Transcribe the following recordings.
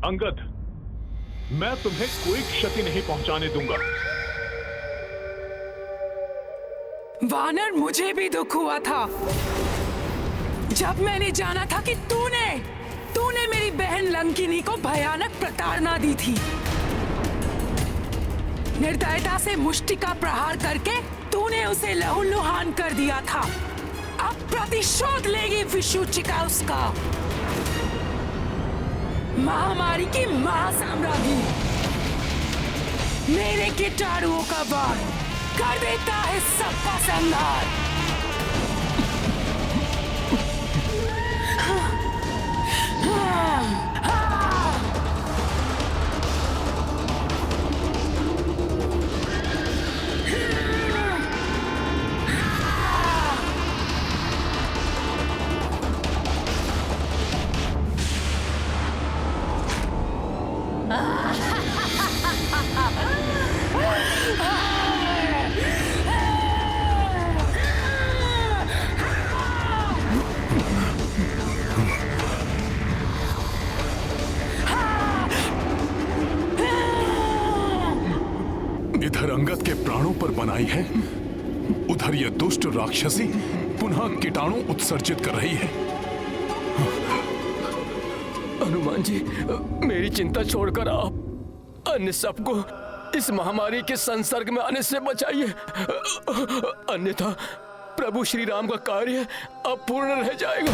अंगद, मैं तुम्हें कोई क्षति नहीं पहुंचाने दूंगा। वानर, मुझे भी दुख हुआ था जब मैंने जाना था कि तूने मेरी बहन लंकिनी को भयानक प्रताड़ना दी थी। निर्दयता से मुष्टि का प्रहार करके तूने उसे लहूलुहान कर दिया था। अब प्रतिशोध लेगी विषुचिका उसका। महामारी की महासाम्राज्ञी मेरे कीटाणुओं का वार कर देता है सबका संहार। इधर अंगद के प्राणों पर बनाई है, उधर ये दुष्ट राक्षसी पुनः कीटाणु उत्सर्जित कर रही है। हनुमान जी, मेरी चिंता छोड़कर आप अन्य सबको इस महामारी के संसर्ग में आने से बचाइए, अन्यथा प्रभु श्री राम का कार्य अपूर्ण रह जाएगा।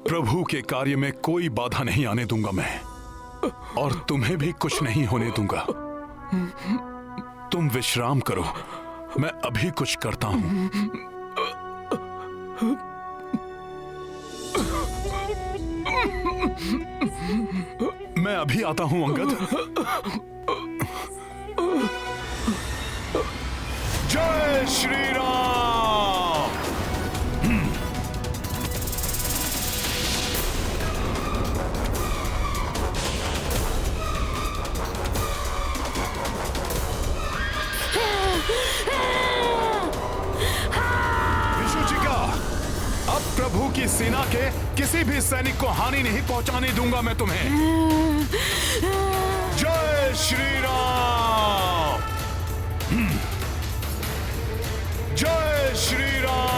प्रभु के कार्य में कोई बाधा नहीं आने दूंगा मैं, और तुम्हें भी कुछ नहीं होने दूंगा। तुम विश्राम करो, मैं अभी कुछ करता हूं। मैं अभी आता हूं अंगद। जय श्री राम। विषुचिका, अब प्रभु की सेना के किसी भी सैनिक को हानि नहीं पहुंचाने दूंगा मैं तुम्हें। जय श्री राम। जय श्री राम।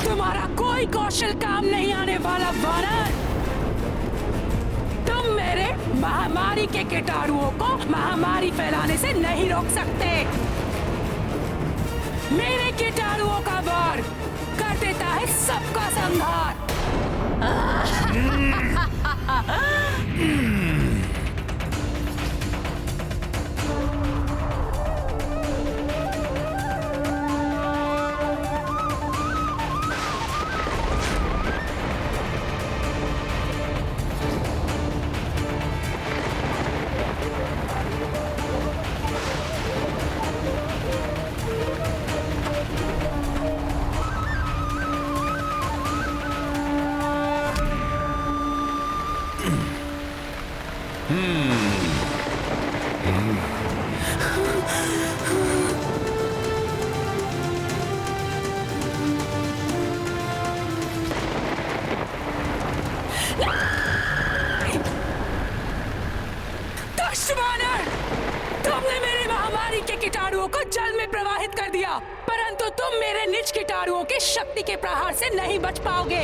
तुम्हारा कोई कौशल काम नहीं आने वाला वानर। तुम मेरे महामारी के कीटाणुओं को महामारी फैलाने से नहीं रोक सकते। मेरे कीटाणुओं का वार कर देता है सबका संहार। तुमने मेरे महामारी के कीटाणुओं को जल में प्रवाहित कर दिया, परंतु तुम मेरे निज कीटाणुओं के शक्ति के प्रहार से नहीं बच पाओगे।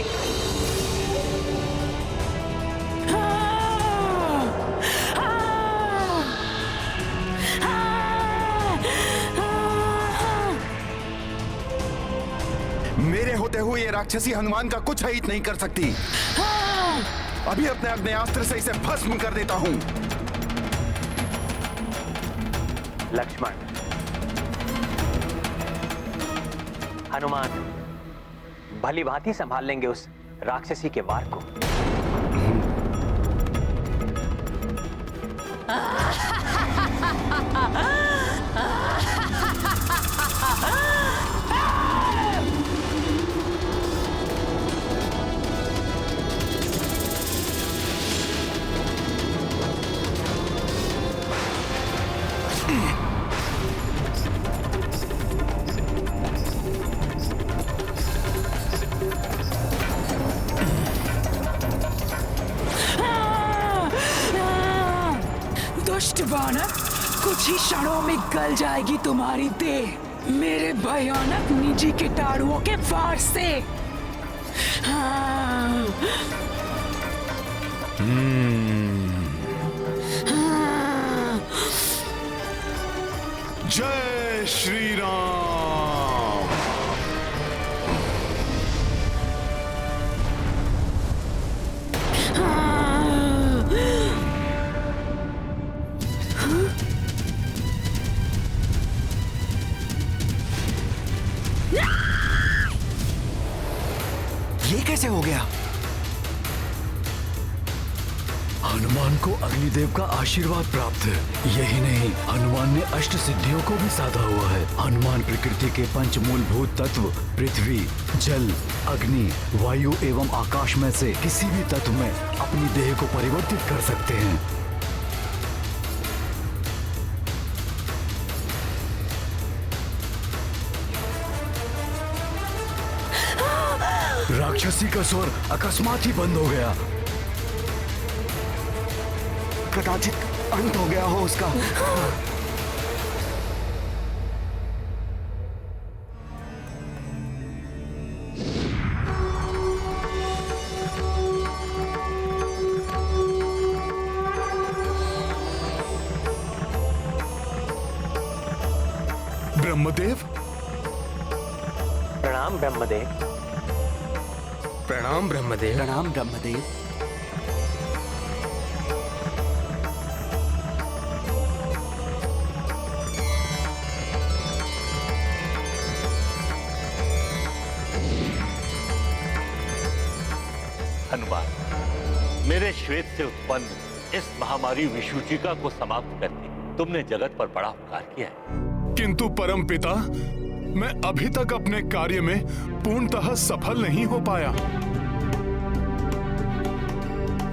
मेरे होते हुए ये राक्षसी हनुमान का कुछ हित नहीं कर सकती। अभी अपने अग्नेयास्त्र से इसे भस्म कर देता हूं। लक्ष्मण, हनुमान भली भांति संभाल लेंगे उस राक्षसी के वार को। दुष्ट वानर, कुछ ही क्षणों में गल जाएगी तुम्हारी देह मेरे भयानक निजी कीटाणुओं के वार से। हाँ। हाँ। जय श्री राम। ये कैसे हो गया? हनुमान को अग्निदेव का आशीर्वाद प्राप्त है। यही नहीं, हनुमान ने अष्ट सिद्धियों को भी साधा हुआ है। हनुमान प्रकृति के पंच मूलभूत तत्व पृथ्वी, जल, अग्नि, वायु एवं आकाश में से किसी भी तत्व में अपनी देह को परिवर्तित कर सकते हैं। राक्षसी का स्वर अकस्मात ही बंद हो गया। कदाचित अंत हो गया हो उसका। ब्रह्मदेव, प्रणाम ब्रह्मदेव। प्रणाम ब्रह्मदेव। प्रणाम ब्रह्मदेव। हनुमान, मेरे श्वेत से उत्पन्न इस महामारी विषुचिका को समाप्त करके तुमने जगत पर बड़ा उपकार किया है। किंतु परम पिता, मैं अभी तक अपने कार्य में पूर्णतः सफल नहीं हो पाया।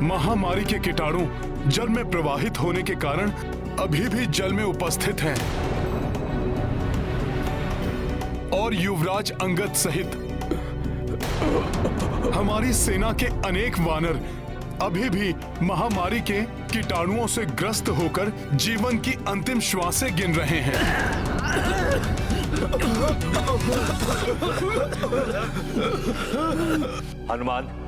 महामारी के कीटाणु जल में प्रवाहित होने के कारण अभी भी जल में उपस्थित हैं और युवराज अंगद सहित हमारी सेना के अनेक वानर अभी भी महामारी के कीटाणुओं से ग्रस्त होकर जीवन की अंतिम श्वासें गिन रहे हैं। हनुमान,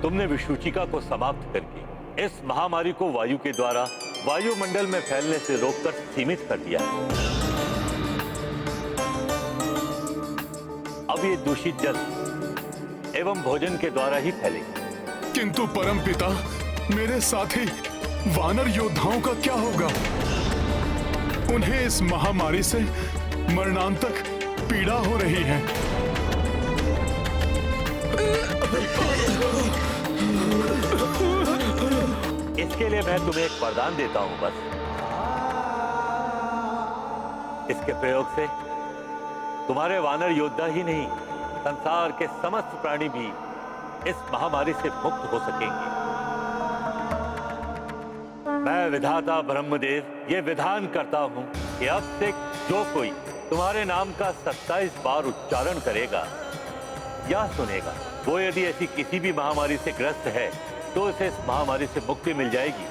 तुमने विषुचिका को समाप्त करके इस महामारी को वायु के द्वारा वायुमंडल में फैलने से रोककर सीमित कर दिया है। अब ये दूषित जल एवं भोजन के द्वारा ही फैलेगी। किंतु परम पिता, मेरे साथी वानर योद्धाओं का क्या होगा? उन्हें इस महामारी से मरणांतक पीड़ा हो रही है। इसके लिए मैं तुम्हें एक वरदान देता हूं बस। इसके प्रयोग से तुम्हारे वानर योद्धा ही नहीं, संसार के समस्त प्राणी भी इस महामारी से मुक्त हो सकेंगे। मैं विधाता ब्रह्मदेव ये विधान करता हूं कि अब से जो कोई तुम्हारे नाम का 27 बार उच्चारण करेगा या सुनेगा, वो यदि ऐसी किसी भी महामारी से ग्रस्त है तो उसे इस महामारी से मुक्ति मिल जाएगी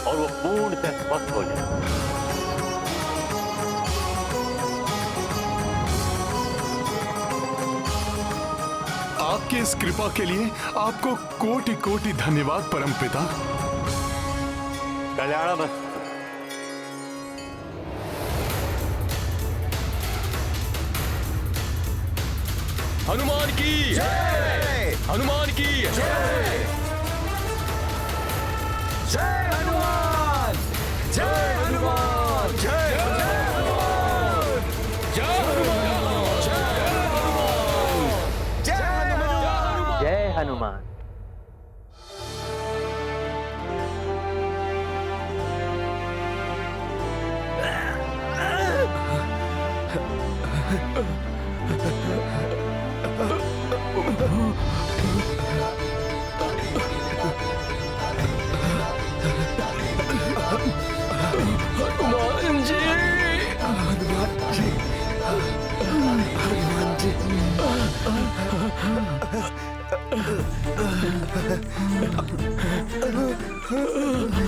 और वो पूर्णतः स्वस्थ हो जाएगा। आपकी इस कृपा के लिए आपको कोटि कोटि धन्यवाद परम पिता। कल्याणमस्तु। हनुमान की जय। हनुमान की जय। जय हनुमान। जय हनुमान। जय हनुमान। जय हनुमान। जय हनुमान। हनुमान जी। हनुमान जी।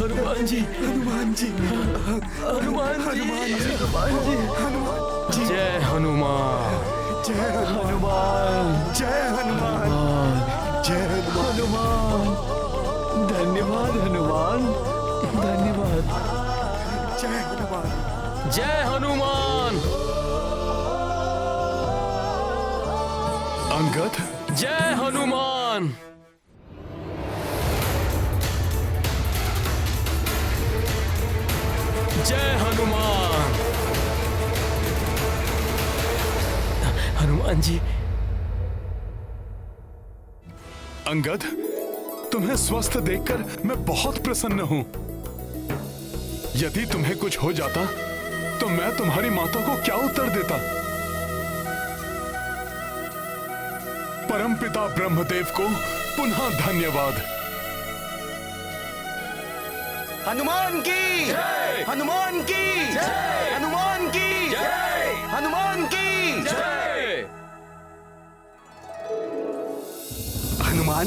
हनुमान हनुमान जी, हनुमान जी, हनुमान जी, हनुमान जी, हनुमान जी, जय हनुमान, जय हनुमान, जय हनुमान, जय हनुमान, धन्यवाद हनुमान, धन्यवाद। जय हनुमान, जय हनुमान, अंगद, जय हनुमान, जय हनुमान। हनुमान जी, अंगद, तुम्हें स्वस्थ देखकर मैं बहुत प्रसन्न हूं। यदि तुम्हें कुछ हो जाता तो मैं तुम्हारी माता को क्या उत्तर देता? परमपिता ब्रह्मदेव को पुनः धन्यवाद। हनुमान की जय, हनुमान की जय, हनुमान की जय, हनुमान की जय। हनुमान,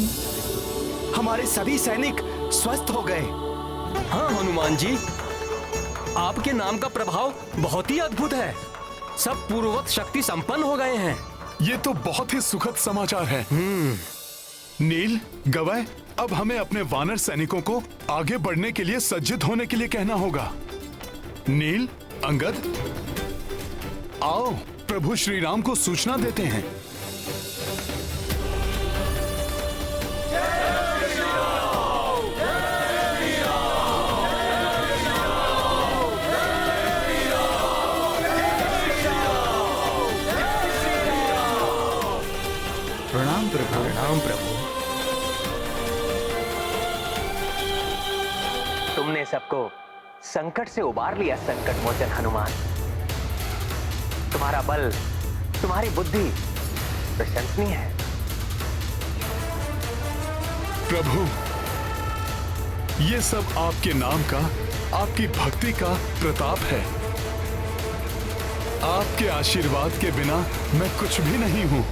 हमारे सभी सैनिक स्वस्थ हो गए। हाँ हनुमान जी, आपके नाम का प्रभाव बहुत ही अद्भुत है। सब पूर्ववत शक्ति संपन्न हो गए हैं। ये तो बहुत ही सुखद समाचार है। नील, गवय, अब हमें अपने वानर सैनिकों को आगे बढ़ने के लिए सज्जित होने के लिए कहना होगा। नील, अंगद, आओ प्रभु श्री राम को सूचना देते हैं। प्रणाम प्रभु। प्रणाम प्रभु। तुमने सबको संकट से उबार लिया, संकट मोचन हनुमान। तुम्हारा बल, तुम्हारी बुद्धि प्रशंसनीय है। प्रभु, ये सब आपके नाम का, आपकी भक्ति का प्रताप है। आपके आशीर्वाद के बिना मैं कुछ भी नहीं हूं।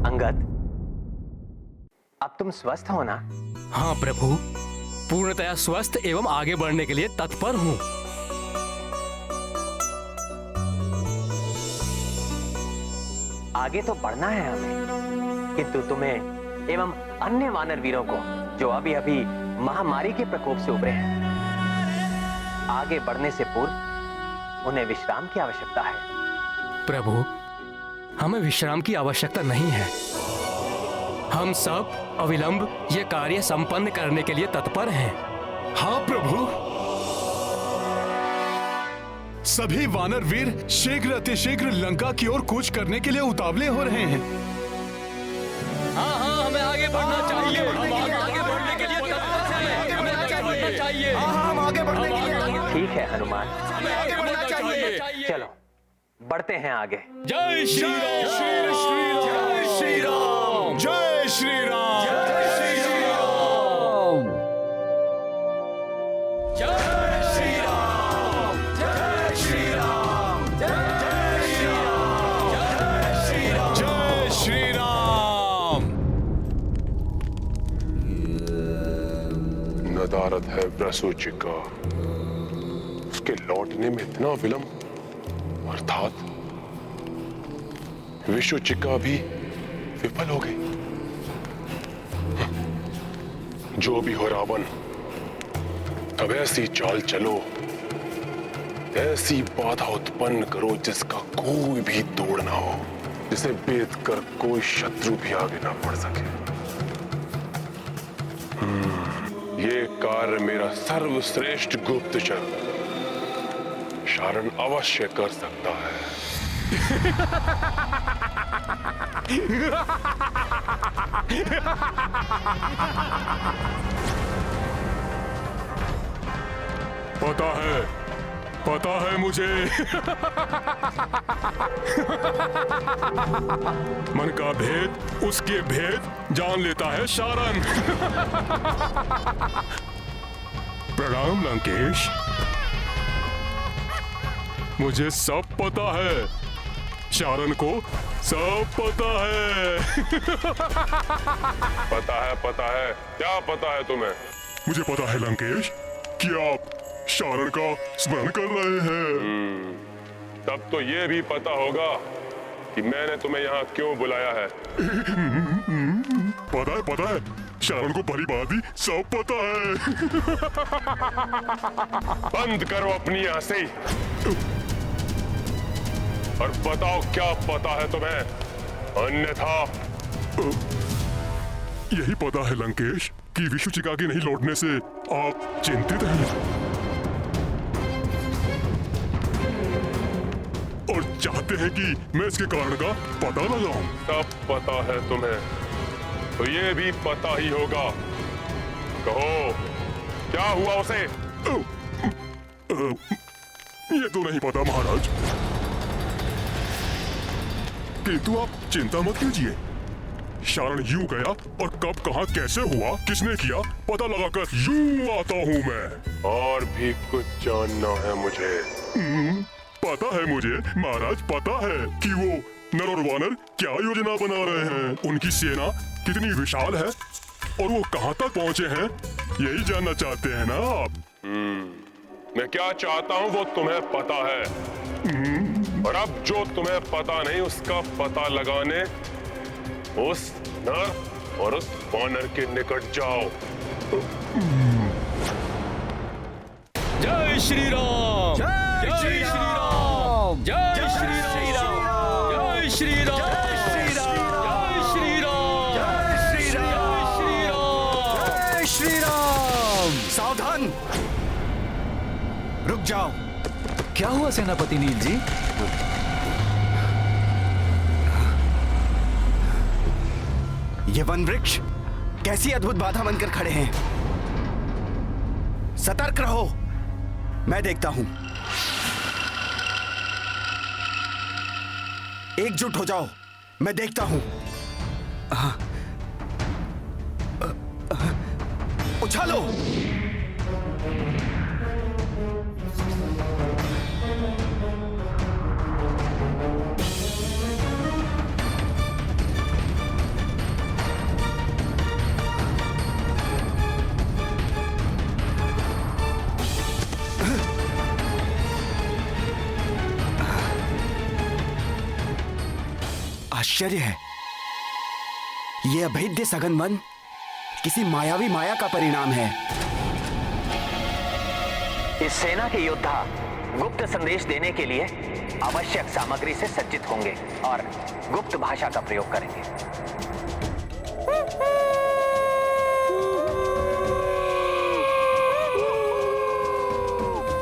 अंगद, अब तुम स्वस्थ हो ना? हाँ प्रभु, पूर्णतया स्वस्थ एवं आगे बढ़ने के लिए तत्पर हूँ। आगे तो बढ़ना है हमें, किंतु तुम्हें एवं अन्य वानर वीरों को जो अभी अभी महामारी के प्रकोप से उबरे हैं, आगे बढ़ने से पूर्व उन्हें विश्राम की आवश्यकता है। प्रभु, हमें विश्राम की आवश्यकता नहीं है। हम सब अविलंब ये कार्य संपन्न करने के लिए तत्पर हैं। हाँ प्रभु, सभी वानर वीर शीघ्र अतिशीघ्र लंका की ओर कूच करने के लिए उतावले हो रहे हैं। हाँ हाँ, हमें आगे बढ़ना चाहिए। हम आगे बढ़ने के लिए तत्पर हैं। हमें आगे बढ़ना चाहिए। हम आगे बढ़ने के लिए ठीक है हनुमान, हमें आगे बढ़ना चाहिए। चलो बढ़ते हैं आगे। जय श्री राम, जय श्री राम, जय श्री राम, जय श्री राम, जय श्री राम, जय श्री राम, जय श्री राम, जय श्री राम, जय श्री राम। नदारद है प्रसूचिका, उसके लौटने में इतना विलंब, अर्थात विश्वचिका भी विफल हो गई। जो भी हो रावण, अब ऐसी चाल चलो, ऐसी बाधा उत्पन्न करो जिसका कोई भी तोड़ ना हो, जिसे भेद कर कोई शत्रु भी आगे ना बढ़ सके। ये कार्य मेरा सर्वश्रेष्ठ गुप्तचर शारण अवश्य कर सकता है। पता है मुझे। मन का भेद उसके भेद जान लेता है शारण। प्रणाम लंकेश, मुझे सब पता है। शारण को सब पता है। पता है, क्या पता है तुम्हें? मुझे पता है लंकेश कि आप शारण का स्मरण कर रहे हैं। तब तो ये भी पता होगा कि मैंने तुम्हें यहाँ क्यों बुलाया है। पता है शारण को भली भांति सब पता है। बंद करो अपनी हंसी और बताओ क्या पता है तुम्हें, अन्यथा। यही पता है लंकेश कि विशुचिका के नहीं लौटने से आप चिंतित हैं और चाहते हैं कि मैं इसके कारण का पता लगाऊं। सब पता है तुम्हें, तो ये भी पता ही होगा। कहो क्या हुआ उसे? ये तो नहीं पता महाराज, किंतु आप चिंता मत कीजिए। शारण यूं गया और कब कहां कैसे हुआ, किसने किया, पता लगाकर यूं आता हूं मैं। और भी कुछ जानना है मुझे। पता है मुझे महाराज, पता है कि वो नर और वानर क्या योजना बना रहे हैं, उनकी सेना कितनी विशाल है और वो कहां तक पहुंचे हैं, यही जानना चाहते हैं ना आप? मैं क्या चाहता हूँ वो तुम्हें पता है, और अब जो तुम्हें पता नहीं उसका पता लगाने उस नर और उस वानर के निकट जाओ। जय श्री राम, जय श्री राम, जय श्री राम, जय श्री राम, जय श्री राम, जय श्री राम, जय श्री राम। सावधान, रुक जाओ। क्या हुआ सेनापति नील जी? ये वन वृक्ष कैसी अद्भुत बाधा बनकर खड़े हैं। सतर्क रहो, मैं देखता हूं। एकजुट हो जाओ, मैं देखता हूं। उछालो। आश्चर्य है, यह अभेद्य सघन वन किसी मायावी माया का परिणाम है। इस सेना के योद्धा गुप्त संदेश देने के लिए आवश्यक सामग्री से सज्जित होंगे और गुप्त भाषा का प्रयोग करेंगे।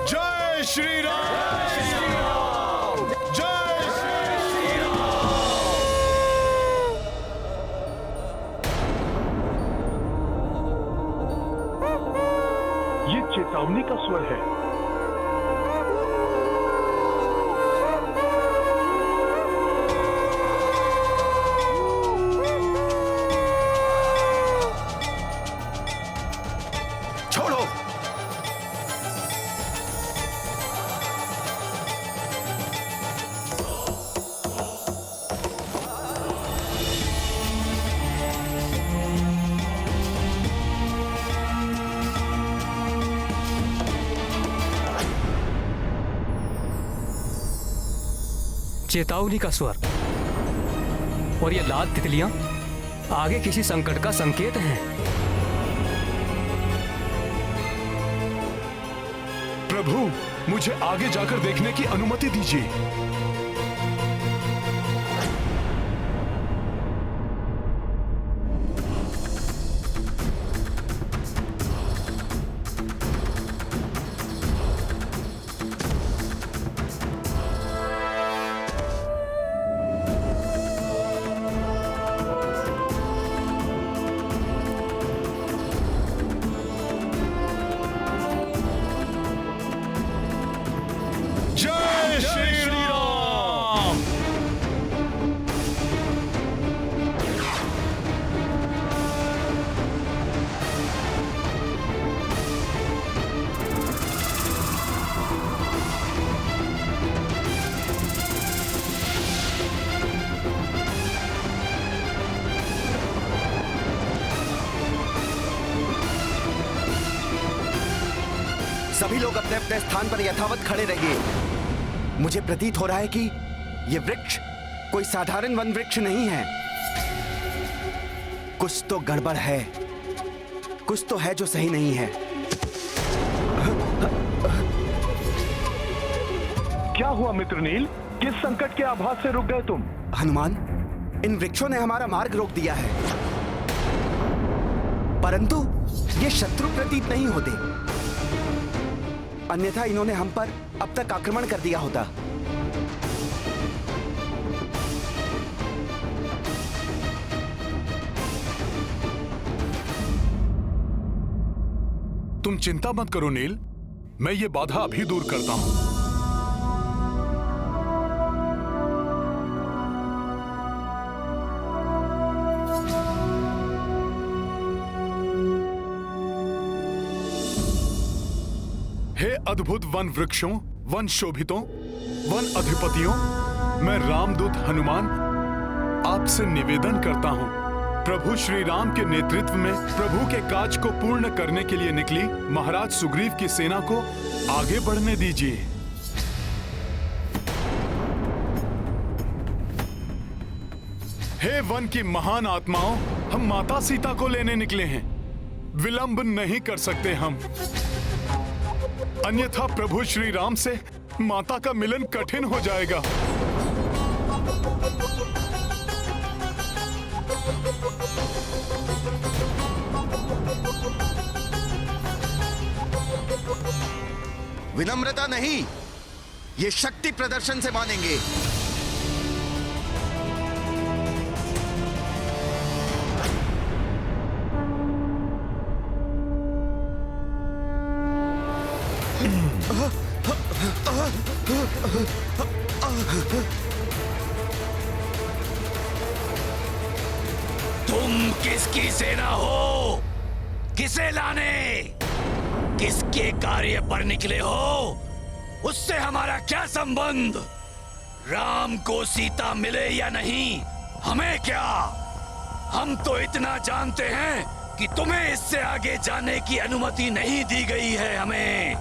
जय श्री राम, जय श्री राम, जय श्री राम। ये चेतावनी का स्वर है। छोड़ो। चेतावनी का स्वर और ये लाल तितलियां आगे किसी संकट का संकेत हैं। प्रभु, मुझे आगे जाकर देखने की अनुमति दीजिए। जय श्री राम। सभी लोग अपने अपने स्थान पर यथावत खड़े रहिए। मुझे प्रतीत हो रहा है कि ये वृक्ष कोई साधारण वन वृक्ष नहीं है। कुछ तो गड़बड़ है, कुछ तो है जो सही नहीं है। क्या हुआ मित्र नील? किस संकट के आभास से रुक गए तुम? हनुमान, इन वृक्षों ने हमारा मार्ग रोक दिया है, परंतु ये शत्रु प्रतीत नहीं होते, अन्यथा इन्होंने हम पर अब तक आक्रमण कर दिया होता। तुम चिंता मत करो नील, मैं ये बाधा अभी दूर करता हूं। हे अद्भुत वन वृक्षों, वन शोभितों, वन अधिपतियों, मैं रामदूत हनुमान आपसे निवेदन करता हूं, प्रभु श्री राम के नेतृत्व में प्रभु के काज को पूर्ण करने के लिए निकली महाराज सुग्रीव की सेना को आगे बढ़ने दीजिए। हे वन की महान आत्माओं, हम माता सीता को लेने निकले हैं, विलंब नहीं कर सकते हम, अन्यथा प्रभु श्री राम से माता का मिलन कठिन हो जाएगा। विनम्रता नहीं, ये शक्ति प्रदर्शन से मानेंगे। तुम किसकी सेना हो? किसे लाने, किसके कार्य पर निकले हो? उससे हमारा क्या संबंध? राम को सीता मिले या नहीं, हमें क्या? हम तो इतना जानते हैं कि तुम्हें इससे आगे जाने की अनुमति नहीं दी गई है हमें।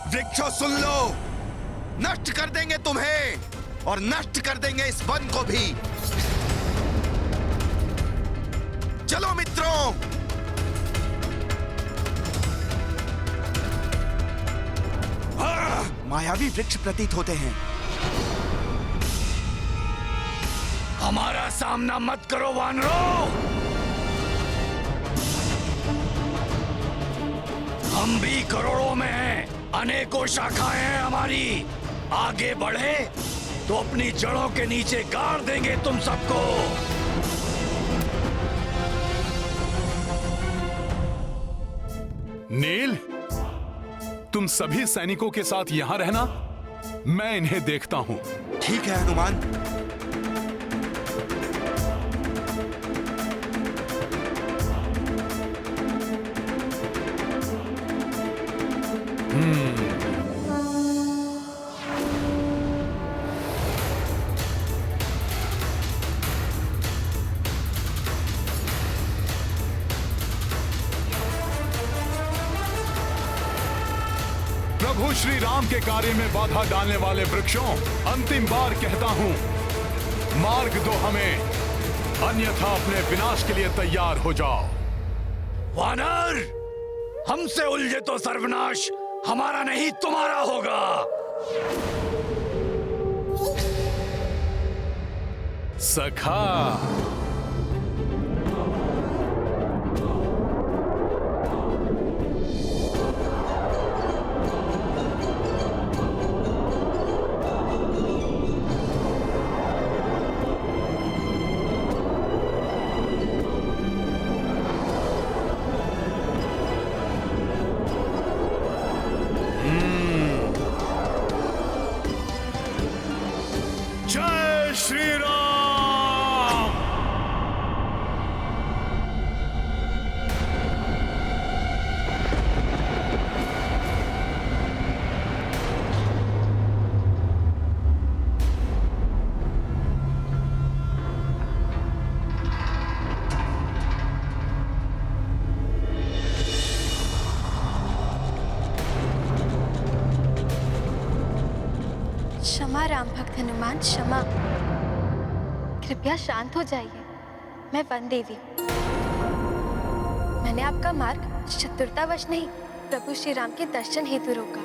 वृक्षों सुन लो, नष्ट कर देंगे तुम्हें और नष्ट कर देंगे इस वन को भी। चलो मित्रों, मायावी वृक्ष प्रतीत होते हैं। हमारा सामना मत करो वानरों, हम भी करोड़ों में हैं, अनेकों शाखाएं हैं हमारी। आगे बढ़े तो अपनी जड़ों के नीचे गाड़ देंगे तुम सबको। नील, तुम सभी सैनिकों के साथ यहां रहना, मैं इन्हें देखता हूं। ठीक है हनुमान। प्रभु श्री राम के कार्य में बाधा डालने वाले वृक्षों, अंतिम बार कहता हूं, मार्ग दो हमें, अन्यथा अपने विनाश के लिए तैयार हो जाओ। वानर, हमसे उलझे तो सर्वनाश हमारा नहीं तुम्हारा होगा। सखा, जय श्री राम। क्षमा राम भक्त हनुमान, क्षमा। कृपया शांत हो जाइए। मैं वन देवी हूँ। मैंने आपका मार्ग चतुरतावश नहीं, प्रभु श्री राम के दर्शन हेतु रोका।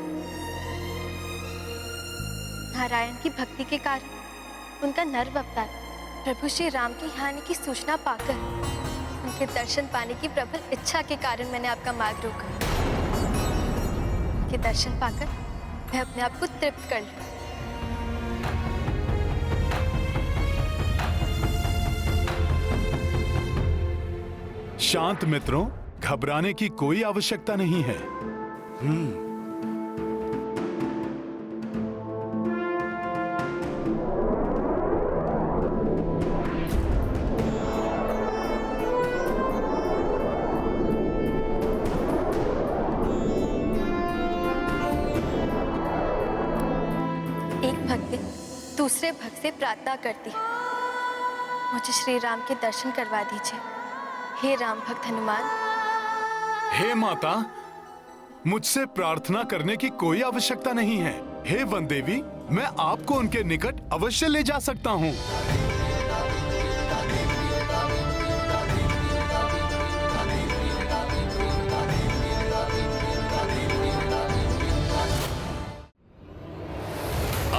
नारायण की भक्ति के कारण उनका नर्व अवतार प्रभु श्री राम के यहाँ आने की सूचना पाकर उनके दर्शन पाने की प्रबल इच्छा के कारण मैंने आपका मार्ग रोका। उनके दर्शन पाकर मैं अपने आप को तृप्त कर लूं। शांत मित्रों, घबराने की कोई आवश्यकता नहीं है। एक भक्त दूसरे भक्त से प्रार्थना करती है, मुझे श्री राम के दर्शन करवा दीजिए। हे राम भक्त हनुमान। हे माता, मुझसे प्रार्थना करने की कोई आवश्यकता नहीं है। हे वन देवी, मैं आपको उनके निकट अवश्य ले जा सकता हूँ।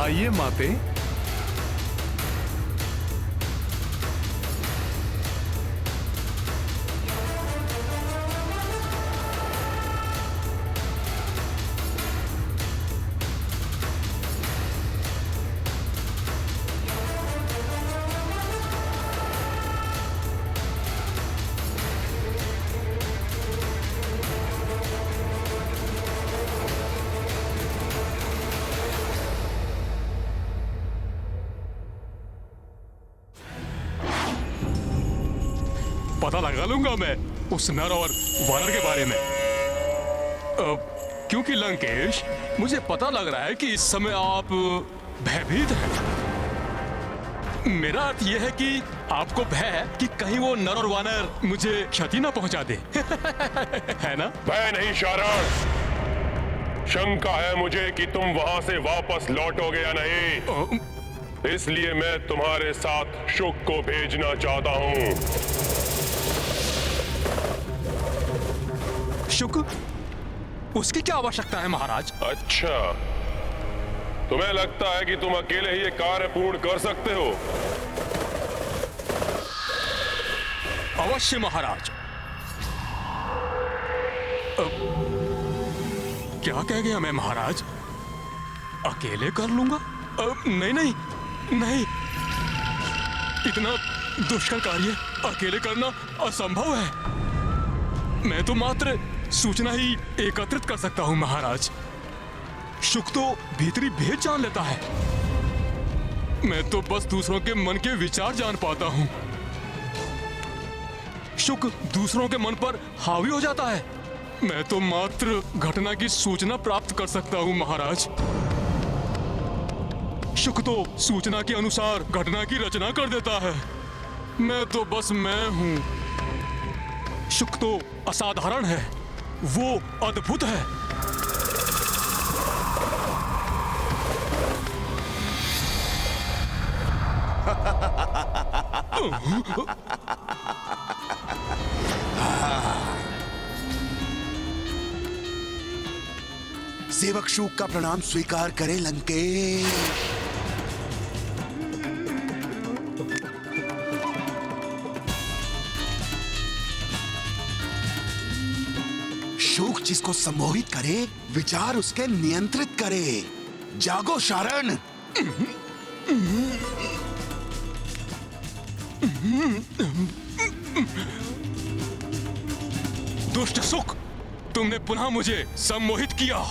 आइए माते। पता लगा लूंगा मैं उस नर और वानर के बारे में। क्योंकि लंकेश, मुझे पता लग रहा है कि इस समय आप भयभीत हैं। मेरा अर्थ यह है कि आपको भय है कि कहीं वो नर और वानर मुझे क्षति ना पहुंचा दे। है ना? भय नहीं शारण, शंका है मुझे कि तुम वहां से वापस लौटोगे या नहीं। इसलिए मैं तुम्हारे साथ शुक को भेजना चाहता हूं। शुक? उसकी क्या आवश्यकता है महाराज? अच्छा, तुम्हें लगता है कि तुम अकेले ही ये कार्य पूर्ण कर सकते हो? अवश्य महाराज। क्या कह गया मैं महाराज? अकेले कर लूंगा? नहीं नहीं नहीं, इतना दुष्कर कार्य अकेले करना असंभव है। मैं तो मात्र सूचना ही एकत्रित कर सकता हूं महाराज। शुक तो भीतरी भेद जान लेता है, मैं तो बस दूसरों के मन के विचार जान पाता हूं। शुक दूसरों के मन पर हावी हो जाता है, मैं तो मात्र घटना की सूचना प्राप्त कर सकता हूं महाराज। शुक तो सूचना के अनुसार घटना की रचना कर देता है, मैं तो बस मैं हूं। शुक तो असाधारण है, वो अद्भुत है। सेवक शुक का प्रणाम स्वीकार करें लंकेश। शुक जिसको सम्मोहित करे, विचार उसके नियंत्रित करे। जागो शारण। दुष्ट शुक, तुमने पुनः मुझे सम्मोहित किया।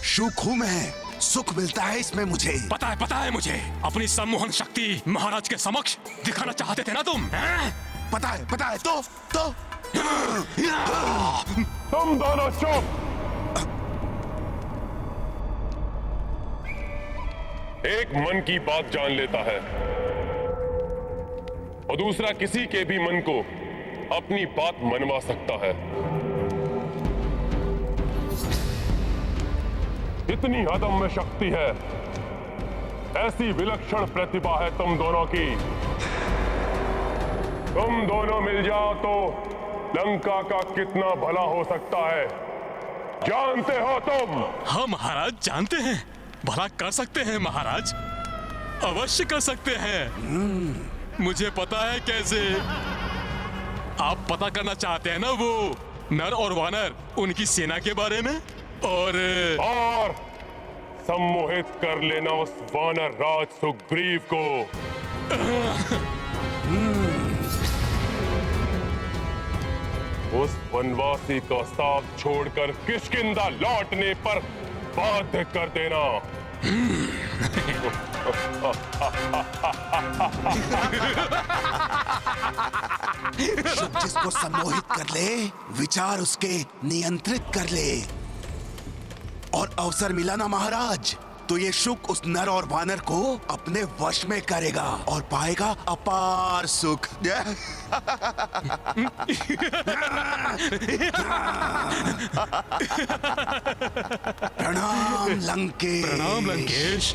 शुक हूं मैं, सुख मिलता है इसमें मुझे। पता है मुझे। अपनी सम्मोहन शक्ति महाराज के समक्ष दिखाना चाहते थे ना तुम? पता है तो तुम दोनों चुप। एक मन की बात जान लेता है और दूसरा किसी के भी मन को अपनी बात मनवा सकता है। इतनी अदम्य शक्ति है, ऐसी विलक्षण प्रतिभा है तुम दोनों की। तुम दोनों मिल जाओ तो लंका का कितना भला हो सकता है, जानते हो तुम? हाँ महाराज, जानते हैं। भला कर सकते हैं महाराज, अवश्य कर सकते हैं। मुझे पता है कैसे। आप पता करना चाहते हैं ना वो नर और वानर, उनकी सेना के बारे में, और सम्मोहित कर लेना उस वानर राज सुग्रीव को। उस वनवासी का साथ छोड़कर किष्किंधा लौटने पर बाध्य कर देना। जिसको सम्मोहित कर ले, विचार उसके नियंत्रित कर ले, और अवसर मिला ना महाराज, तो ये शुक उस नर और वानर को अपने वश में करेगा और पाएगा अपार सुख। प्रणाम लंकेश। प्रणाम लंकेश।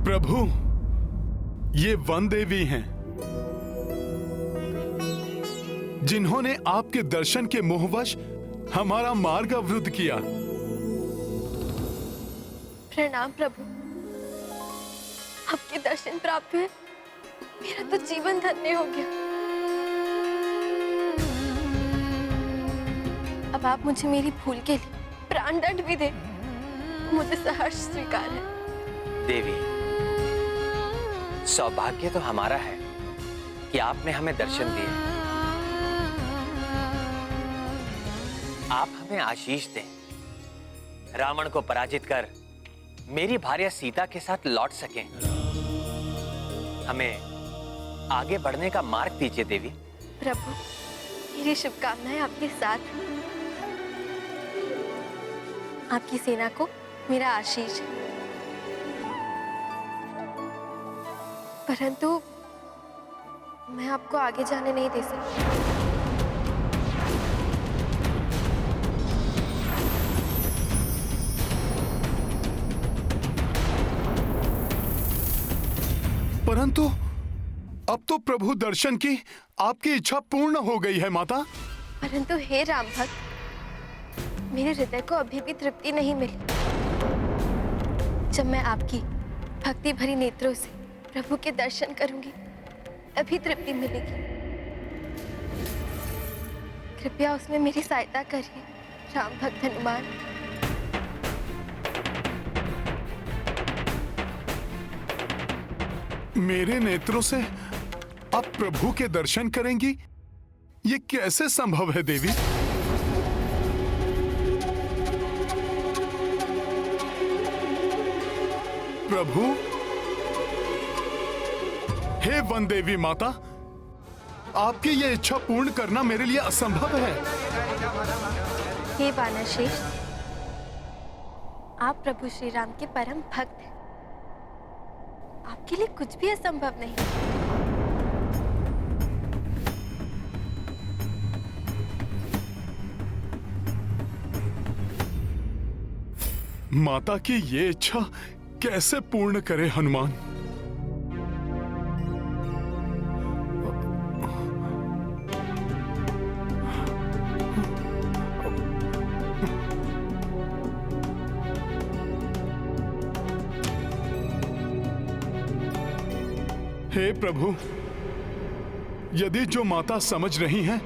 प्रभु, ये वन देवी हैं, जिन्होंने आपके दर्शन के मोहवश हमारा मार्ग अवरुद्ध किया। प्रणाम प्रभु, आपके दर्शन प्राप्त हुए, मेरा तो जीवन धन्य हो गया। अब आप मुझे मेरी भूल के लिए प्राण दंड भी दे, मुझे सहर्ष स्वीकार है। देवी, सौभाग्य तो हमारा है कि आपने हमें दर्शन दिए। आप हमें आशीष दें, रावण को पराजित कर मेरी भार्या सीता के साथ लौट सकें। हमें आगे बढ़ने का मार्ग दीजिए देवी। प्रभु, मेरी शुभकामनाएं आपके साथ। आपकी सेना को मेरा आशीष है, परंतु मैं आपको आगे जाने नहीं दे सकती। परंतु अब तो प्रभु दर्शन की आपकी इच्छा पूर्ण हो गई है माता। परंतु हे राम भक्त, मेरे हृदय को अभी भी तृप्ति नहीं मिली। जब मैं आपकी भक्ति भरी नेत्रों से प्रभु के दर्शन करूंगी, तभी तृप्ति मिलेगी। कृपया उसमें मेरी सहायता करिए राम भक्त हनुमान। मेरे नेत्रों से आप प्रभु के दर्शन करेंगी, ये कैसे संभव है देवी? प्रभु, हे वन देवी माता, आपकी ये इच्छा पूर्ण करना मेरे लिए असंभव है। हे वानरश्रेष्ठ, आप प्रभु श्री राम के परम भक्त हैं। आपके लिए कुछ भी असंभव नहीं। माता की ये इच्छा कैसे पूर्ण करे हनुमान? हे प्रभु, यदि जो माता समझ रही हैं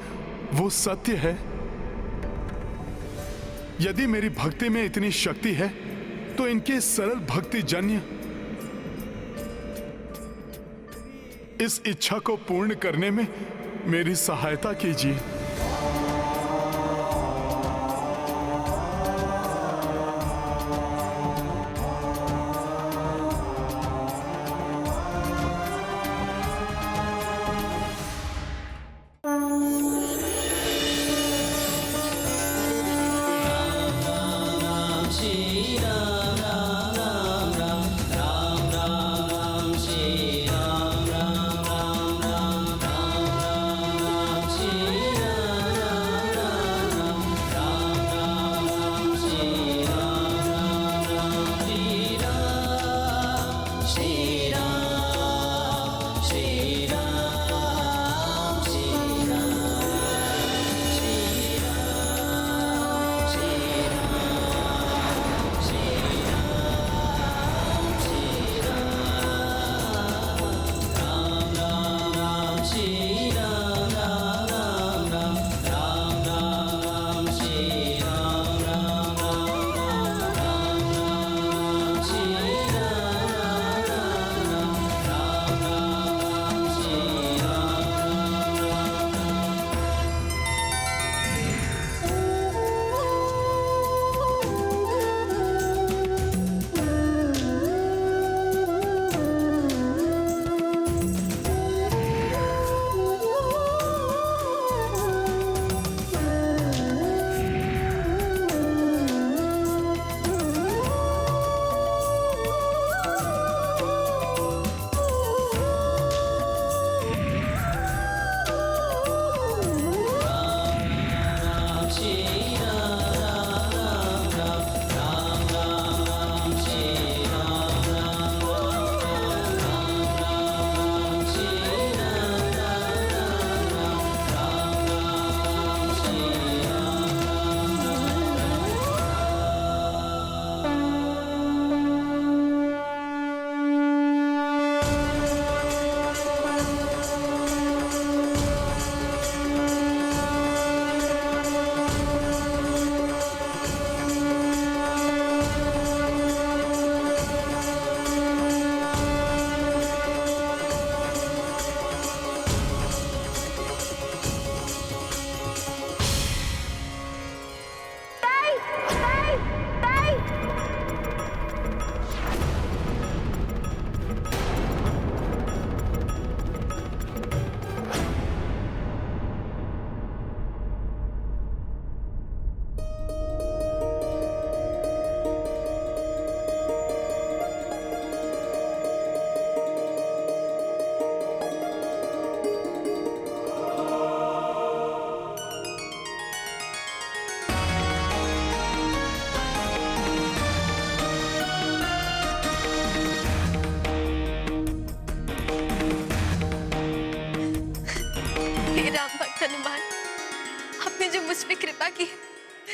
वो सत्य है, यदि मेरी भक्ति में इतनी शक्ति है तो इनके सरल भक्ति जन्य इस इच्छा को पूर्ण करने में मेरी सहायता कीजिए।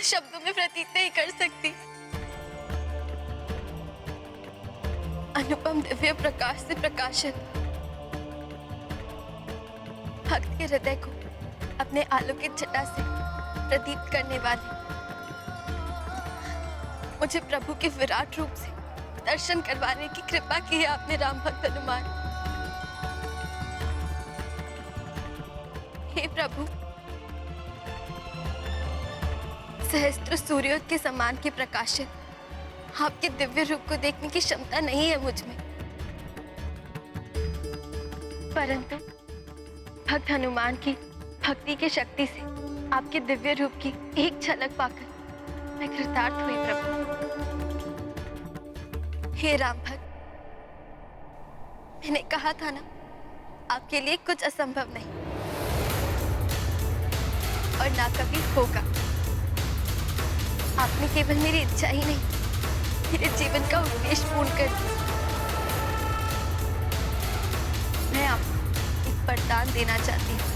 शब्दों में प्रतीत नहीं कर सकती। अनुपम दिव्य प्रकाश से प्रकाशित भक्त के हृदय को अपने आलोकित छटा से प्रदीप्त करने वाले मुझे प्रभु के विराट रूप से दर्शन करवाने की कृपा की है आपने राम भक्त हनुमान। हे प्रभु, सहस्त्र सूर्योदय के समान के प्रकाशित आपके दिव्य रूप को देखने की क्षमता नहीं है मुझ में, परंतु भक्त हनुमान की भक्ति की शक्ति से आपके दिव्य रूप की एक झलक पाकर मैं कृतार्थ हुई प्रभु। हे राम भक्त, मैंने कहा था ना, आपके लिए कुछ असंभव नहीं और ना कभी होगा। आपने केवल मेरी इच्छा ही नहीं, मेरे जीवन का उद्देश्य पूर्ण कर दिया। मैं आपको एक वरदान देना चाहती हूँ।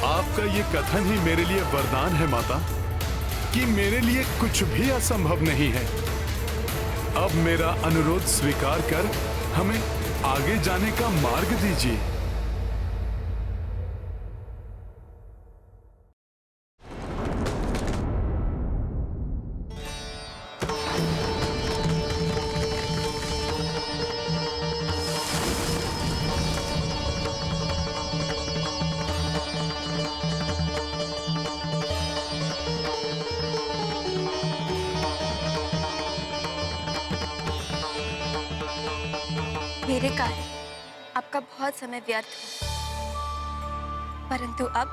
आपका ये कथन ही मेरे लिए वरदान है माता, कि मेरे लिए कुछ भी असंभव नहीं है। अब मेरा अनुरोध स्वीकार कर हमें आगे जाने का मार्ग दीजिए। मेरे कारण आपका बहुत समय व्यर्थ हुआ, परंतु अब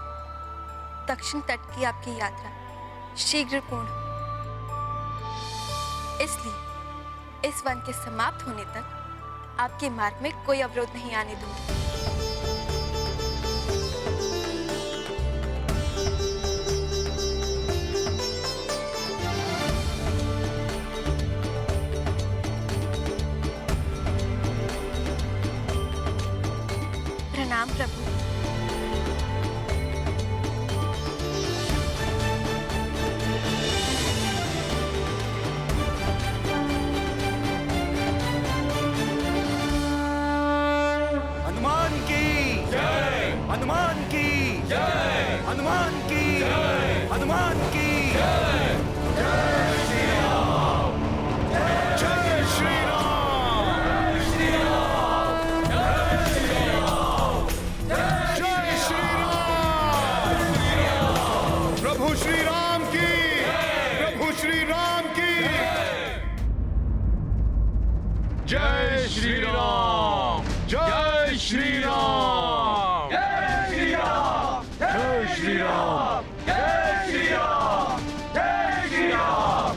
दक्षिण तट की आपकी यात्रा शीघ्र पूर्ण हो। इसलिए इस वन के समाप्त होने तक आपके मार्ग में कोई अवरोध नहीं आने दूंगी। प्रणाम प्रभु। हनुमान की जय, हनुमान की जय, हनुमान की जय, हनुमान की जय। जय श्री राम, जय श्री राम, जय श्री राम, जय श्री राम, जय श्री राम। प्रभु श्री राम की, प्रभु श्री राम की जय श्री राम, जय श्री राम, जय श्री राम, जय श्री राम, जय श्री राम, जय श्री राम।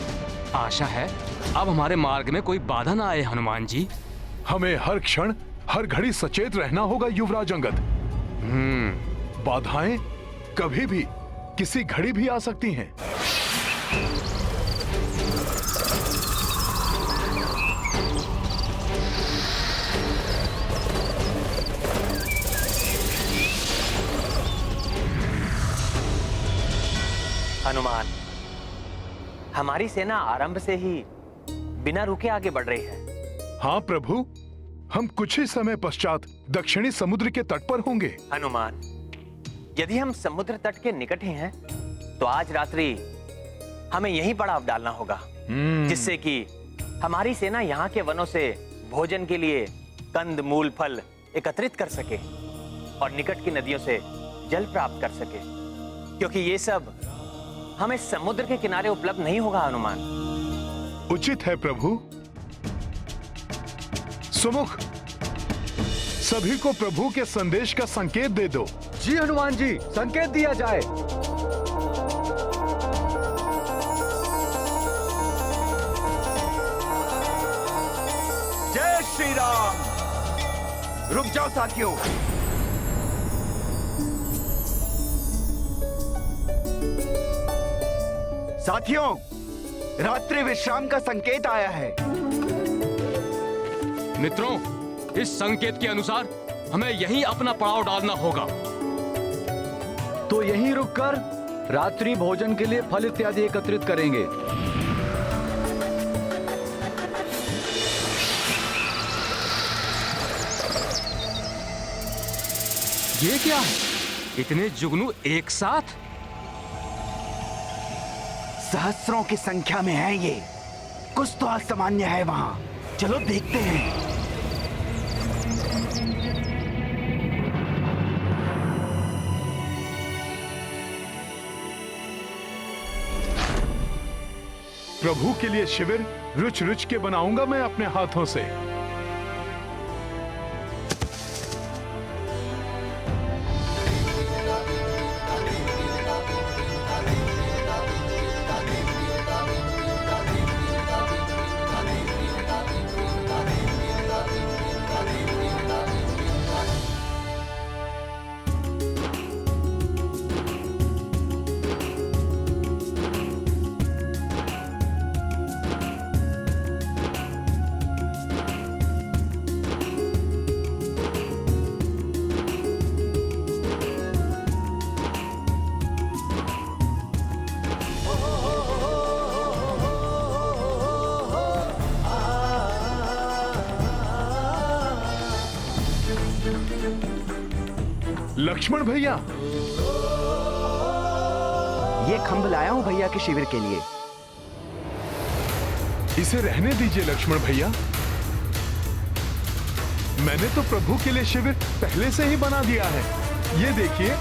आशा है अब हमारे मार्ग में कोई बाधा ना आए हनुमान जी। हमें हर क्षण हर घड़ी सचेत रहना होगा युवराज अंगद। बाधाएं कभी भी किसी घड़ी भी आ सकती हैं। हनुमान, हमारी सेना आरंभ से ही बिना रुके आगे बढ़ रही है। हाँ प्रभु, हम कुछ ही समय पश्चात दक्षिणी समुद्र के तट पर होंगे। हनुमान, यदि हम समुद्र तट के निकट ही हैं, तो आज रात्रि हमें यहीं पड़ाव डालना होगा, जिससे कि हमारी सेना यहाँ के वनों से भोजन के लिए कंद मूल फल एकत्रित कर सके और निकट की नदियों से जल प्राप्त कर सके, क्योंकि ये सब हमें समुद्र के किनारे उपलब्ध नहीं होगा। हनुमान, उचित है प्रभु। सुमुख, सभी को प्रभु के संदेश का संकेत दे दो। जी हनुमान जी, संकेत दिया जाए। जय श्री राम। रुक जाओ साथियों। साथियों, रात्रि विश्राम का संकेत आया है। मित्रों, इस संकेत के अनुसार हमें यहीं अपना पड़ाव डालना होगा। तो यहीं रुककर रात्रि भोजन के लिए फल इत्यादि एकत्रित करेंगे। ये क्या है? इतने जुगनू एक साथ? सहस्रों की संख्या में है ये। कुछ तो असामान्य है वहां। चलो देखते हैं। प्रभु के लिए शिविर रुच रुच के बनाऊंगा मैं अपने हाथों से। लक्ष्मण भैया, ये खंभ लाया हूं भैया के शिविर के लिए। इसे रहने दीजिए लक्ष्मण भैया। मैंने तो प्रभु के लिए शिविर पहले से ही बना दिया है। ये देखिए।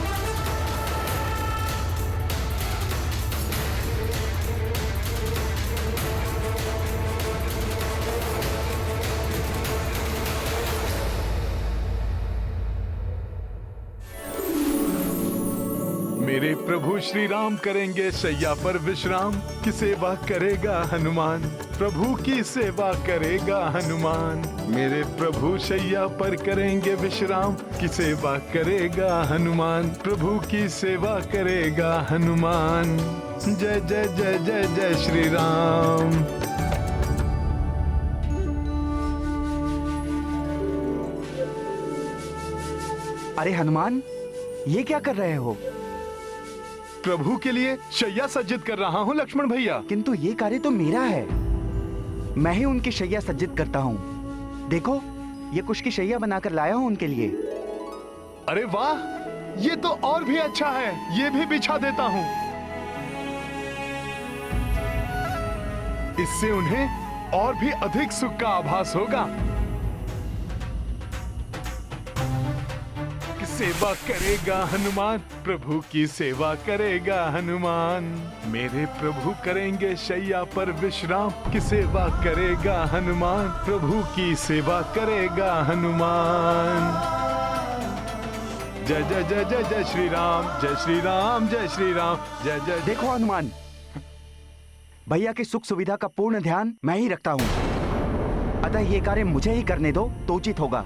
मेरे प्रभु श्री राम करेंगे शैया पर विश्राम, की सेवा करेगा हनुमान। प्रभु की सेवा करेगा हनुमान। मेरे प्रभु शैया पर करेंगे विश्राम, की सेवा करेगा हनुमान। प्रभु की सेवा करेगा हनुमान। जय जय जय जय जय श्री राम। अरे हनुमान, ये क्या कर रहे हो? प्रभु के लिए शैया सज्जित कर रहा हूँ लक्ष्मण भैया। किंतु ये कार्य तो मेरा है। मैं ही उनकी शैया सज्जित करता हूँ। देखो, ये कुश की शैया बनाकर लाया हूँ उनके लिए। अरे वाह, ये तो और भी अच्छा है। ये भी बिछा देता हूँ। इससे उन्हें और भी अधिक सुख का आभास होगा। सेवा करेगा हनुमान, प्रभु की सेवा करेगा हनुमान। मेरे प्रभु करेंगे शैया पर विश्राम, की सेवा करेगा हनुमान। प्रभु की सेवा करेगा हनुमान। जय जय जय जय जय श्री राम, जय श्री राम, जय श्री राम, जय जय। देखो हनुमान, भैया की सुख सुविधा का पूर्ण ध्यान मैं ही रखता हूँ, अतः ये कार्य मुझे ही करने दो तो उचित होगा।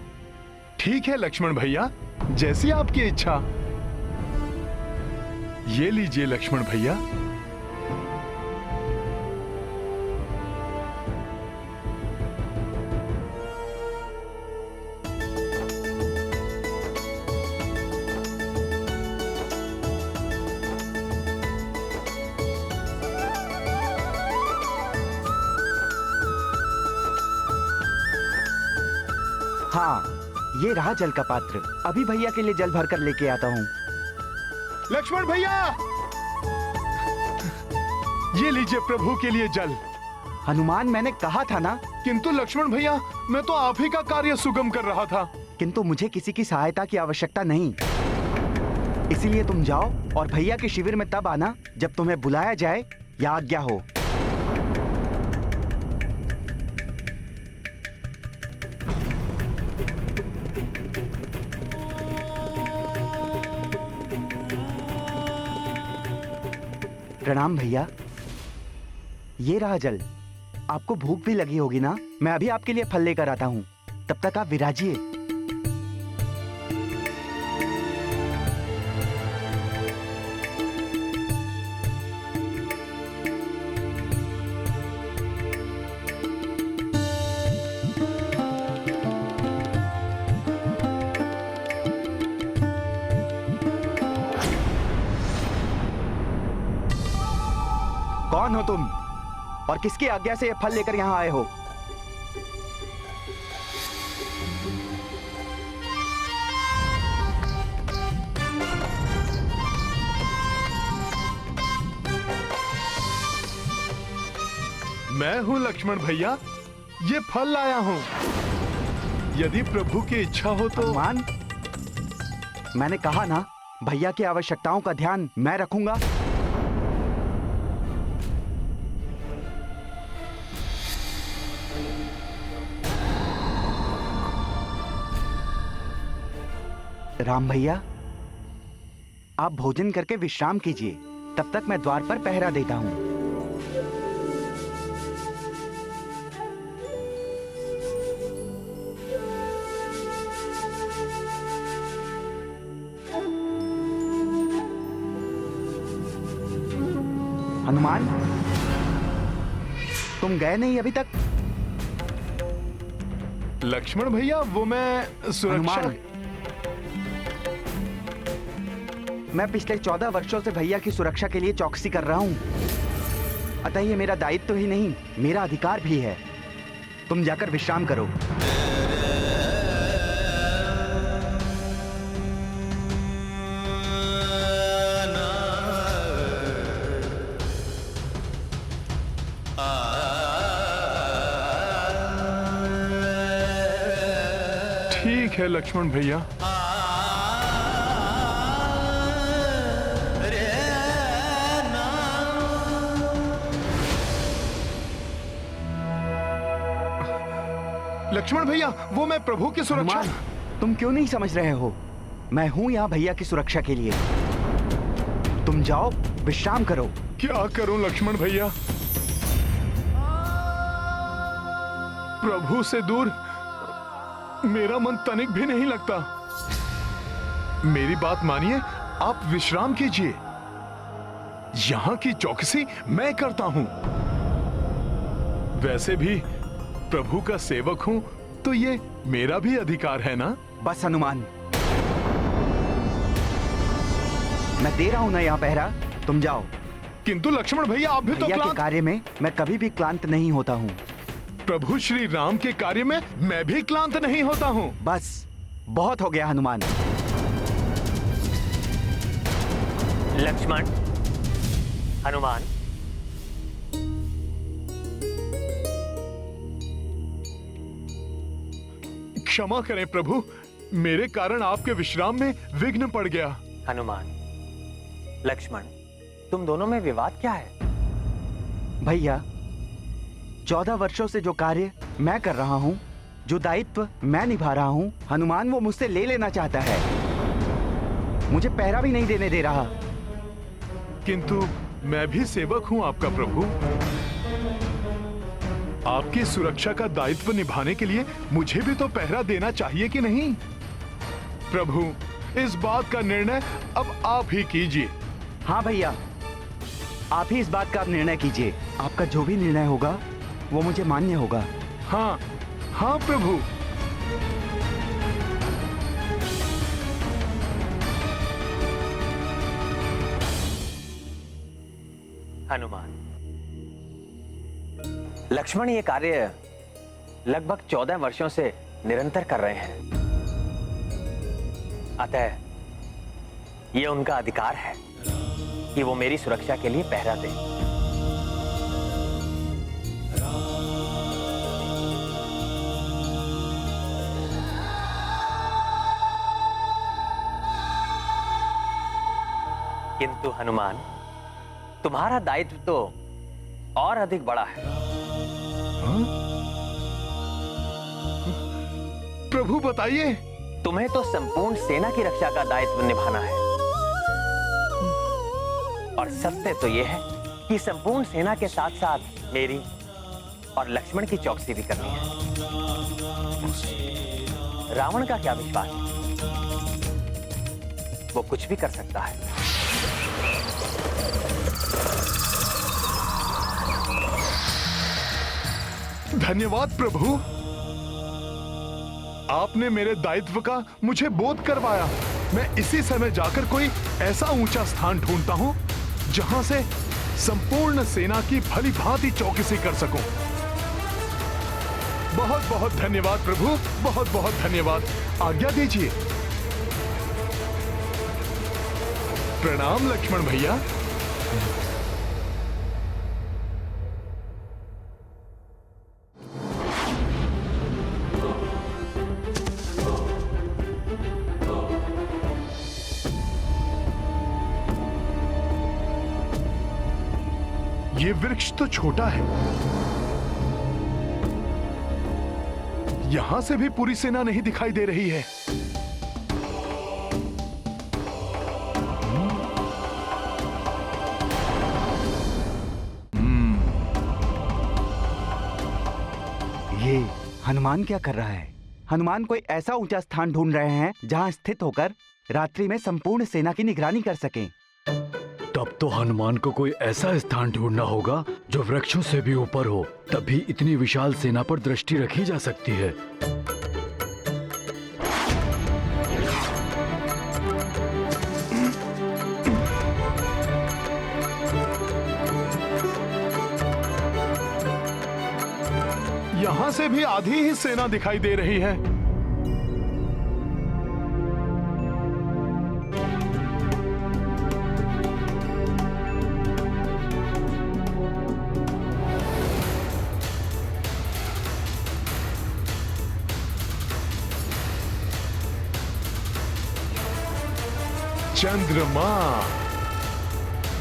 ठीक है लक्ष्मण भैया, जैसी आपकी इच्छा। ये लीजिए लक्ष्मण भैया। हाँ, ये रहा जल का पात्र। अभी भैया के लिए जल भरकर लेके आता हूँ। लक्ष्मण भैया, ये लीजिए प्रभु के लिए जल। हनुमान, मैंने कहा था ना। किंतु लक्ष्मण भैया, मैं तो आप ही का कार्य सुगम कर रहा था। किंतु मुझे किसी की सहायता की आवश्यकता नहीं, इसीलिए तुम जाओ और भैया के शिविर में तब आना जब तुम्हें बुलाया जाए या आज्ञा हो। प्रणाम भैया। ये रहा जल। आपको भूख भी लगी होगी ना? मैं अभी आपके लिए फल लेकर आता हूँ, तब तक आप विराजिए। कौन हो तुम और किसकी आज्ञा से ये फल लेकर यहां आए हो? मैं हूं लक्ष्मण भैया, ये फल लाया हूं। यदि प्रभु की इच्छा हो तो। हनुमान, मैंने कहा ना, भैया की आवश्यकताओं का ध्यान मैं रखूंगा। राम भैया, आप भोजन करके विश्राम कीजिए, तब तक मैं द्वार पर पहरा देता हूं। हनुमान, तुम गए नहीं अभी तक? लक्ष्मण भैया, वो मैं सुरक्षा। मैं पिछले 14 वर्षों से भैया की सुरक्षा के लिए चौकसी कर रहा हूं, अतः ये मेरा दायित्व ही नहीं, मेरा अधिकार भी है। तुम जाकर विश्राम करो। ठीक है लक्ष्मण भैया। लक्ष्मण भैया, वो मैं प्रभु की सुरक्षा। तुम क्यों नहीं समझ रहे हो? मैं हूं यहाँ भैया की सुरक्षा के लिए। तुम जाओ, विश्राम करो। क्या करूं लक्ष्मण भैया? प्रभु से दूर मेरा मन तनिक भी नहीं लगता। मेरी बात मानिए, आप विश्राम कीजिए। यहां की चौकसी मैं करता हूं। वैसे भी प्रभु का सेवक हूं, तो ये मेरा भी अधिकार है ना? बस हनुमान, मैं दे रहा हूं ना यहाँ पहरा, तुम जाओ। किंतु लक्ष्मण भैया, आप भी तो भैया के कार्य में मैं कभी भी क्लांत नहीं होता हूँ। प्रभु श्री राम के कार्य में मैं भी क्लांत नहीं होता हूँ। बस बहुत हो गया हनुमान। लक्ष्मण, हनुमान, क्षमा करें प्रभु, मेरे कारण आपके विश्राम में विघ्न पड़ गया। हनुमान, लक्ष्मण, तुम दोनों में विवाद क्या है? भैया, 14 वर्षों से जो कार्य मैं कर रहा हूँ, जो दायित्व मैं निभा रहा हूँ, हनुमान वो मुझसे ले लेना चाहता है। मुझे पहरा भी नहीं देने दे रहा। किंतु मैं भी सेवक हूँ आपका प्रभु। आपकी सुरक्षा का दायित्व निभाने के लिए मुझे भी तो पहरा देना चाहिए कि नहीं? प्रभु, इस बात का निर्णय अब आप ही कीजिए। हाँ भैया, आप ही इस बात का निर्णय कीजिए। आपका जो भी निर्णय होगा वो मुझे मान्य होगा। हाँ हाँ प्रभु। हनुमान, लक्ष्मण ये कार्य लगभग 14 वर्षों से निरंतर कर रहे हैं। अतः ये उनका अधिकार है कि वो मेरी सुरक्षा के लिए पहरा दें। किंतु हनुमान, तुम्हारा दायित्व तो और अधिक बड़ा है। प्रभु बताइए। तुम्हें तो संपूर्ण सेना की रक्षा का दायित्व निभाना है। और सत्य तो यह है कि संपूर्ण सेना के साथ साथ मेरी और लक्ष्मण की चौकसी भी करनी है। रावण का क्या विश्वास? वो कुछ भी कर सकता है। धन्यवाद प्रभु, आपने मेरे दायित्व का मुझे बोध करवाया। मैं इसी समय जाकर कोई ऐसा ऊंचा स्थान ढूंढता हूं जहां से संपूर्ण सेना की भली भांति चौकसी कर सकूं। बहुत बहुत धन्यवाद प्रभु, बहुत बहुत धन्यवाद। आज्ञा दीजिए। प्रणाम लक्ष्मण भैया। ये वृक्ष तो छोटा है, यहां से भी पूरी सेना नहीं दिखाई दे रही है। ये हनुमान क्या कर रहा है? हनुमान कोई ऐसा ऊंचा स्थान ढूंढ रहे हैं जहां स्थित होकर रात्रि में संपूर्ण सेना की निगरानी कर सकें। तब तो हनुमान को कोई ऐसा स्थान ढूंढना होगा जो वृक्षों से भी ऊपर हो, तभी इतनी विशाल सेना पर दृष्टि रखी जा सकती है। यहां से भी आधी ही सेना दिखाई दे रही है। चंद्रमा।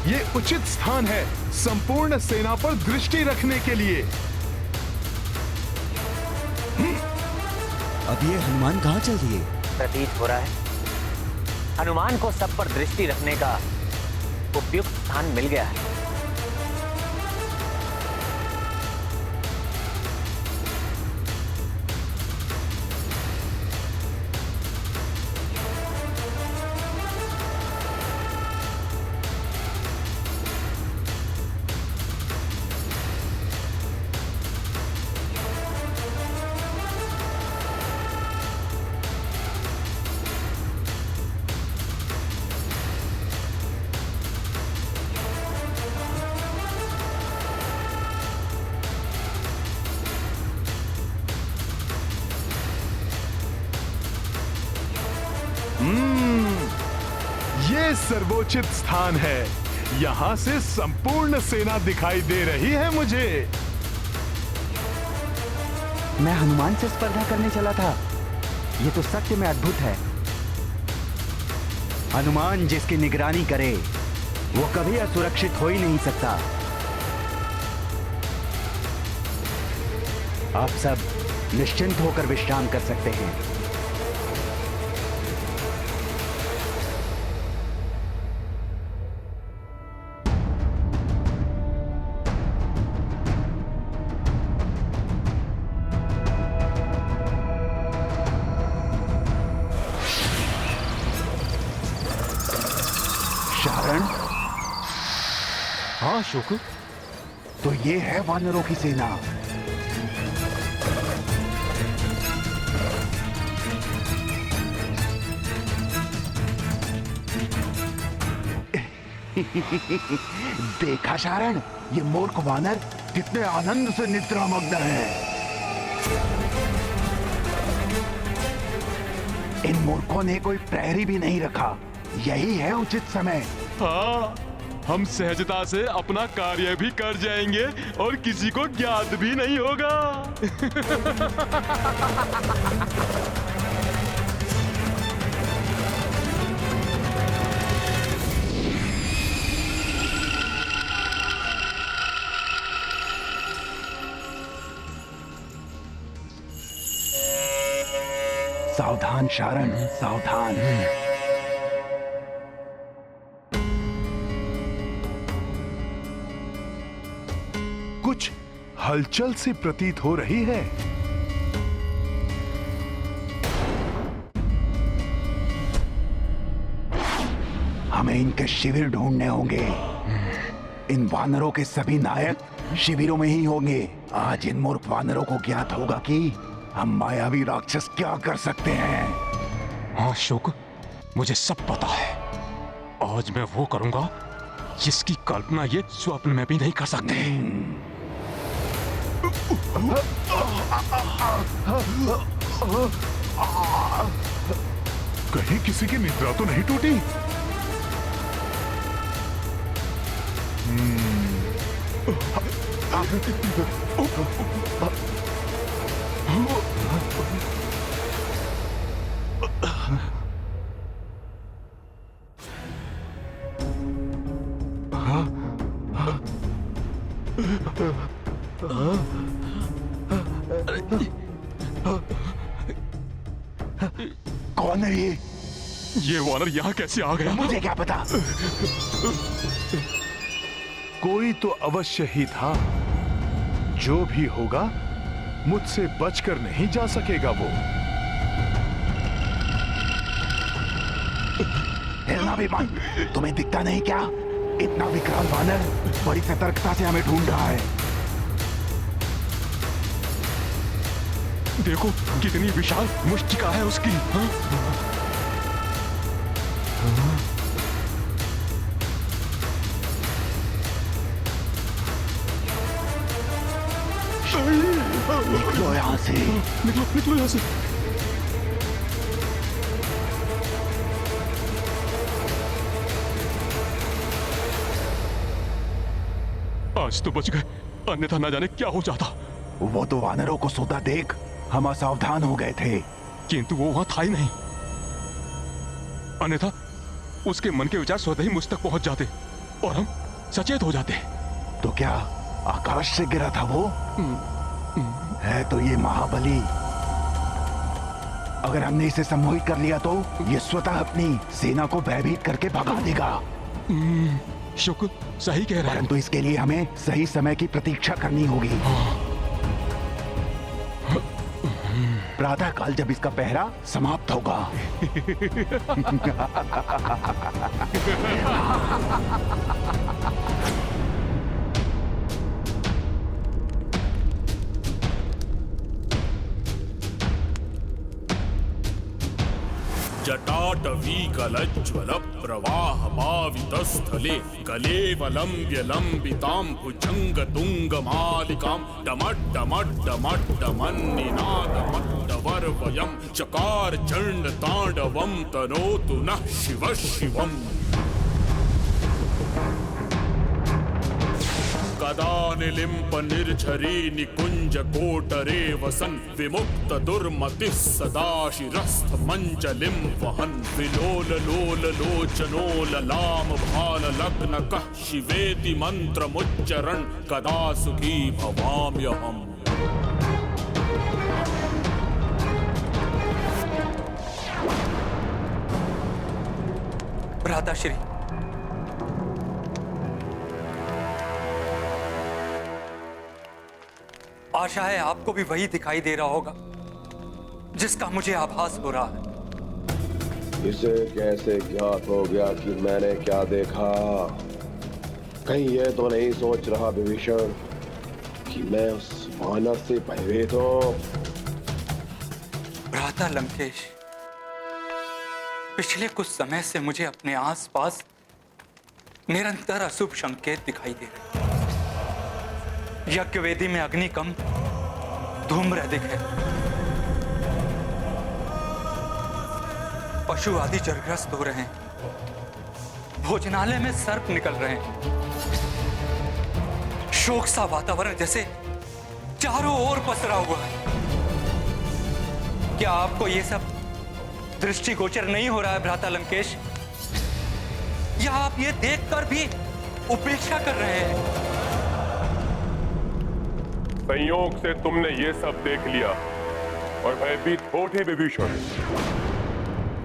ये उचित स्थान है संपूर्ण सेना पर दृष्टि रखने के लिए। अब ये हनुमान कहाँ चल दिए? प्रतीत हो रहा है हनुमान को सब पर दृष्टि रखने का उपयुक्त स्थान मिल गया है। ये सर्वोचित स्थान है। यहाँ से संपूर्ण सेना दिखाई दे रही है मुझे। मैं हनुमान से स्पर्धा करने चला था। ये तो सत्य में अद्भुत है। हनुमान जिसकी निगरानी करे वो कभी असुरक्षित हो ही नहीं सकता। आप सब निश्चिंत होकर विश्राम कर सकते हैं। शारण, हाँ शुक, तो ये है वानरों की सेना। देखा शारण, ये मूर्ख वानर कितने आनंद से निद्रामग्न है। इन मूर्खों ने कोई प्रहरी भी नहीं रखा। यही है उचित समय। हाँ, हम सहजता से अपना कार्य भी कर जाएंगे और किसी को ज्ञात भी नहीं होगा। सावधान शारण, सावधान। कुछ हलचल सी प्रतीत हो रही है। हमें इनके शिविर ढूंढने होंगे। इन वानरों के सभी नायक शिविरों में ही होंगे। आज इन मूर्ख वानरों को ज्ञात होगा कि हम मायावी राक्षस क्या कर सकते हैं। हाँ शुक, मुझे सब पता है। आज मैं वो करूंगा जिसकी कल्पना ये स्वप्न में भी नहीं कर सकते। कहीं किसी की निद्रा तो नहीं टूटी? कौन है ये वानर यहाँ कैसे आ गया? मुझे क्या पता। कोई तो अवश्य ही था। जो भी होगा मुझसे बचकर नहीं जा सकेगा वो। हिलना भी मत। तुम्हें दिखता नहीं क्या? इतना विकराल वानर बड़ी सतर्कता से हमें ढूंढ रहा है। देखो कितनी विशाल मुष्टिका है उसकी। हाँ? निकलो यहाँ से। निकलो निकलो यहाँ से। आज तो बच गए, अन्यथा न जाने क्या हो जाता। वो तो वानरों को सोता देख हम असावधान हो गए थे। किंतु वो वहां था ही नहीं, अन्यथा उसके मन के विचार स्वतः ही मुझ तक पहुंच जाते और हम सचेत हो जाते। तो क्या आकाश से गिरा था वो? है तो ये महाबली। अगर हमने इसे सम्मोहित कर लिया तो ये स्वतः अपनी सेना को भयभीत करके भगा देगा। शुक्र सही कह रहा है। परंतु इसके लिए हमें सही समय की प्रतीक्षा करनी होगी। प्रातः काल जब इसका पहरा समाप्त होगा। जटाटवीकलज्ज्वल प्रवाहपावितस्थले कलेवलम्ब्य लम्बितां भुजङ्गतुङ्गमालिकां डमड्डमड्डमड्डमन्निनादमड्डवर्वयं चकार चण्डताण्डवं तनोतु नः शिवः शिवम्। कदा निलिम्प निर्झरी निकुंज कोटरे वसन विमुक्त दुर्मतिः सदा शिरस्थ मंजलिं वहन विलोल लोल लोचनोल लाम भाल लग्न कः शिवेति मंत्रमुच्चरण कदा सुखी भवाम्यहम्। भ्राताश्री, आशा है आपको भी वही दिखाई दे रहा होगा जिसका मुझे आभास हो रहा है। इसे कैसे ज्ञात हो गया कि मैंने क्या देखा? कहीं यह तो नहीं सोच रहा विभीषण कि मैं उस वानर से भयभीत हूं? भ्राता लंकेश, पिछले कुछ समय से मुझे अपने आसपास निरंतर अशुभ संकेत दिखाई दे रहे। यज्ञ वेदी में अग्नि कम, धूम्र अधिक है। पशु आदि जलग्रस्त हो रहे हैं। भोजनालय में सर्प निकल रहे हैं। शोक सा वातावरण जैसे चारों ओर पसरा हुआ है। क्या आपको यह सब दृष्टिगोचर नहीं हो रहा है भ्राता लंकेश? या आप ये देखकर भी उपेक्षा कर रहे हैं? संयोग से तुमने ये सब देख लिया और भयभीत हो थे विभीषण।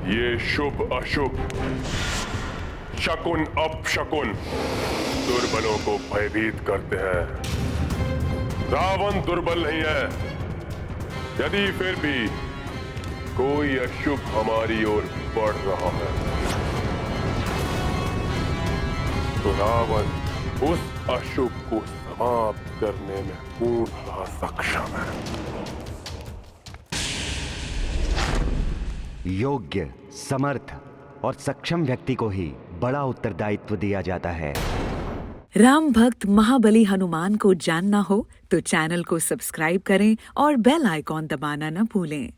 ये शुभ अशुभ, शकुन अपशकुन दुर्बलों को भयभीत करते हैं। रावण दुर्बल नहीं है। यदि फिर भी कोई अशुभ हमारी ओर बढ़ रहा है तो रावण उस अशुभ को समाप्त करने में पूर्णतः सक्षम है। योग्य, समर्थ और सक्षम व्यक्ति को ही बड़ा उत्तरदायित्व दिया जाता है। राम भक्त महाबली हनुमान को जानना हो तो चैनल को सब्सक्राइब करें और बेल आइकॉन दबाना न भूलें।